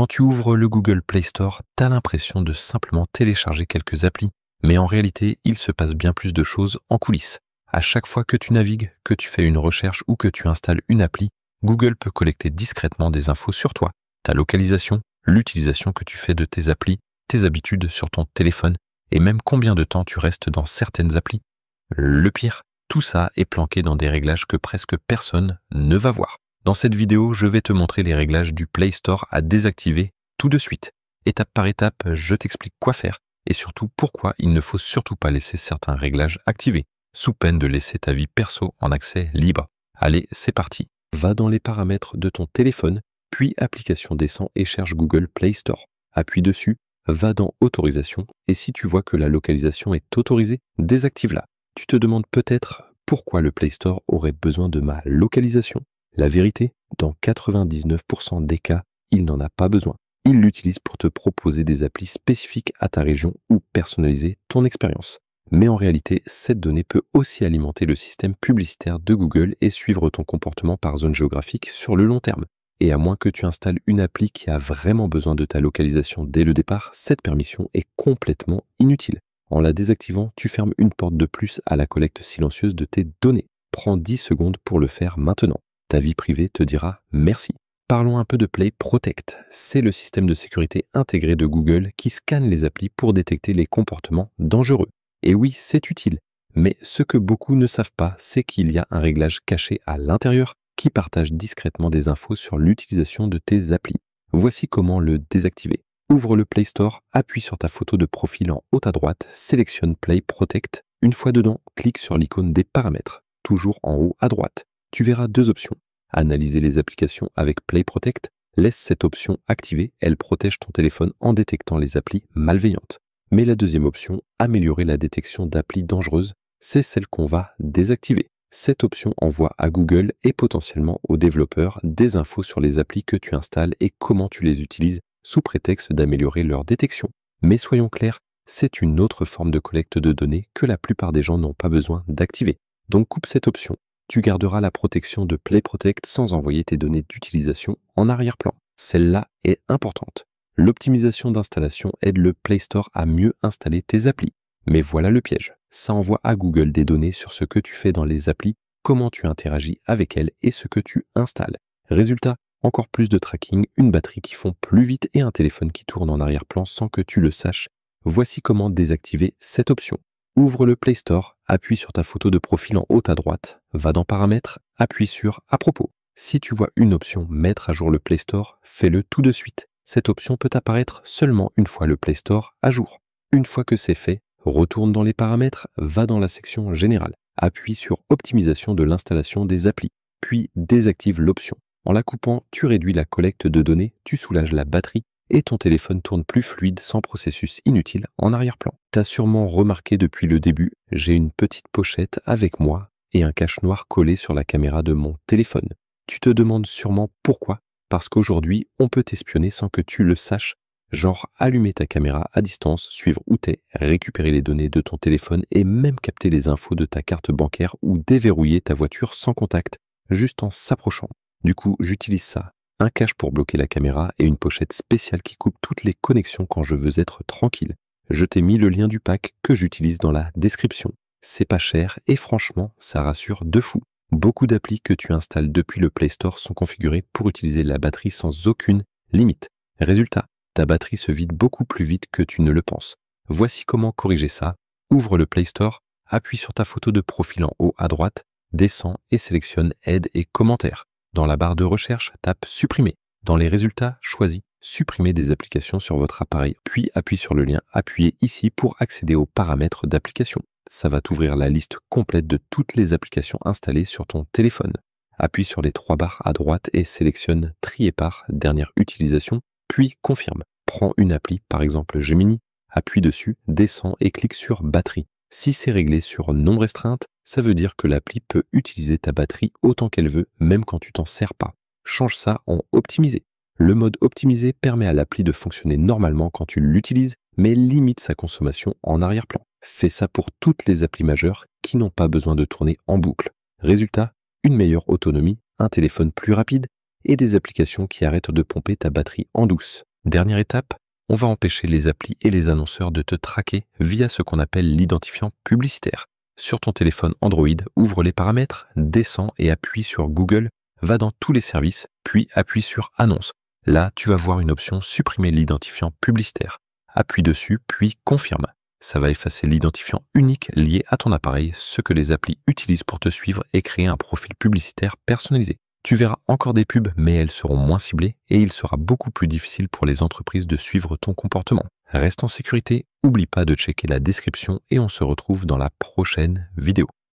Quand tu ouvres le Google Play Store, tu as l'impression de simplement télécharger quelques applis. Mais en réalité, il se passe bien plus de choses en coulisses. À chaque fois que tu navigues, que tu fais une recherche ou que tu installes une appli, Google peut collecter discrètement des infos sur toi, ta localisation, l'utilisation que tu fais de tes applis, tes habitudes sur ton téléphone et même combien de temps tu restes dans certaines applis. Le pire, tout ça est planqué dans des réglages que presque personne ne va voir. Dans cette vidéo, je vais te montrer les réglages du Play Store à désactiver tout de suite. Étape par étape, je t'explique quoi faire et surtout pourquoi il ne faut surtout pas laisser certains réglages activés, sous peine de laisser ta vie perso en accès libre. Allez, c'est parti. Va dans les paramètres de ton téléphone, puis Applications, descends et cherche Google Play Store. Appuie dessus, va dans Autorisation et si tu vois que la localisation est autorisée, désactive-la. Tu te demandes peut-être pourquoi le Play Store aurait besoin de ma localisation. La vérité, dans 99% des cas, il n'en a pas besoin. Il l'utilise pour te proposer des applis spécifiques à ta région ou personnaliser ton expérience. Mais en réalité, cette donnée peut aussi alimenter le système publicitaire de Google et suivre ton comportement par zone géographique sur le long terme. Et à moins que tu installes une appli qui a vraiment besoin de ta localisation dès le départ, cette permission est complètement inutile. En la désactivant, tu fermes une porte de plus à la collecte silencieuse de tes données. Prends 10 secondes pour le faire maintenant. Ta vie privée te dira merci. Parlons un peu de Play Protect. C'est le système de sécurité intégré de Google qui scanne les applis pour détecter les comportements dangereux. Et oui, c'est utile. Mais ce que beaucoup ne savent pas, c'est qu'il y a un réglage caché à l'intérieur qui partage discrètement des infos sur l'utilisation de tes applis. Voici comment le désactiver. Ouvre le Play Store, appuie sur ta photo de profil en haut à droite, sélectionne Play Protect. Une fois dedans, clique sur l'icône des paramètres, toujours en haut à droite. Tu verras deux options. Analyser les applications avec Play Protect. Laisse cette option activée, elle protège ton téléphone en détectant les applis malveillantes. Mais la deuxième option, améliorer la détection d'applis dangereuses, c'est celle qu'on va désactiver. Cette option envoie à Google et potentiellement aux développeurs des infos sur les applis que tu installes et comment tu les utilises sous prétexte d'améliorer leur détection. Mais soyons clairs, c'est une autre forme de collecte de données que la plupart des gens n'ont pas besoin d'activer. Donc coupe cette option. Tu garderas la protection de Play Protect sans envoyer tes données d'utilisation en arrière-plan. Celle-là est importante. L'optimisation d'installation aide le Play Store à mieux installer tes applis. Mais voilà le piège. Ça envoie à Google des données sur ce que tu fais dans les applis, comment tu interagis avec elles et ce que tu installes. Résultat, encore plus de tracking, une batterie qui fond plus vite et un téléphone qui tourne en arrière-plan sans que tu le saches. Voici comment désactiver cette option. Ouvre le Play Store, appuie sur ta photo de profil en haut à droite, va dans Paramètres, appuie sur À propos. Si tu vois une option Mettre à jour le Play Store, fais-le tout de suite. Cette option peut apparaître seulement une fois le Play Store à jour. Une fois que c'est fait, retourne dans les paramètres, va dans la section Générale, appuie sur Optimisation de l'installation des applis, puis désactive l'option. En la coupant, tu réduis la collecte de données, tu soulages la batterie et ton téléphone tourne plus fluide sans processus inutile en arrière-plan. T'as sûrement remarqué depuis le début, j'ai une petite pochette avec moi et un cache noir collé sur la caméra de mon téléphone. Tu te demandes sûrement pourquoi. Parce qu'aujourd'hui, on peut t'espionner sans que tu le saches. Genre allumer ta caméra à distance, suivre où t'es, récupérer les données de ton téléphone et même capter les infos de ta carte bancaire ou déverrouiller ta voiture sans contact, juste en s'approchant. Du coup, j'utilise ça. Un cache pour bloquer la caméra et une pochette spéciale qui coupe toutes les connexions quand je veux être tranquille. Je t'ai mis le lien du pack que j'utilise dans la description. C'est pas cher et franchement, ça rassure de fou. Beaucoup d'applis que tu installes depuis le Play Store sont configurées pour utiliser la batterie sans aucune limite. Résultat, ta batterie se vide beaucoup plus vite que tu ne le penses. Voici comment corriger ça. Ouvre le Play Store, appuie sur ta photo de profil en haut à droite, descends et sélectionne Aide et commentaires. Dans la barre de recherche, tape Supprimer. Dans les résultats, choisis Supprimer des applications sur votre appareil, puis appuie sur le lien appuyé ici pour accéder aux paramètres d'application. Ça va t'ouvrir la liste complète de toutes les applications installées sur ton téléphone. Appuie sur les 3 barres à droite et sélectionne Trier par dernière utilisation, puis confirme. Prends une appli, par exemple Gemini, appuie dessus, descends et clique sur Batterie. Si c'est réglé sur non restreinte, ça veut dire que l'appli peut utiliser ta batterie autant qu'elle veut, même quand tu t'en sers pas. Change ça en optimisé. Le mode optimisé permet à l'appli de fonctionner normalement quand tu l'utilises, mais limite sa consommation en arrière-plan. Fais ça pour toutes les applis majeures qui n'ont pas besoin de tourner en boucle. Résultat, une meilleure autonomie, un téléphone plus rapide et des applications qui arrêtent de pomper ta batterie en douce. Dernière étape, on va empêcher les applis et les annonceurs de te traquer via ce qu'on appelle l'identifiant publicitaire. Sur ton téléphone Android, ouvre les paramètres, descends et appuie sur Google, va dans tous les services, puis appuie sur Annonces. Là, tu vas voir une option Supprimer l'identifiant publicitaire. Appuie dessus, puis Confirme. Ça va effacer l'identifiant unique lié à ton appareil, ce que les applis utilisent pour te suivre et créer un profil publicitaire personnalisé. Tu verras encore des pubs, mais elles seront moins ciblées et il sera beaucoup plus difficile pour les entreprises de suivre ton comportement. Reste en sécurité, oublie pas de checker la description et on se retrouve dans la prochaine vidéo.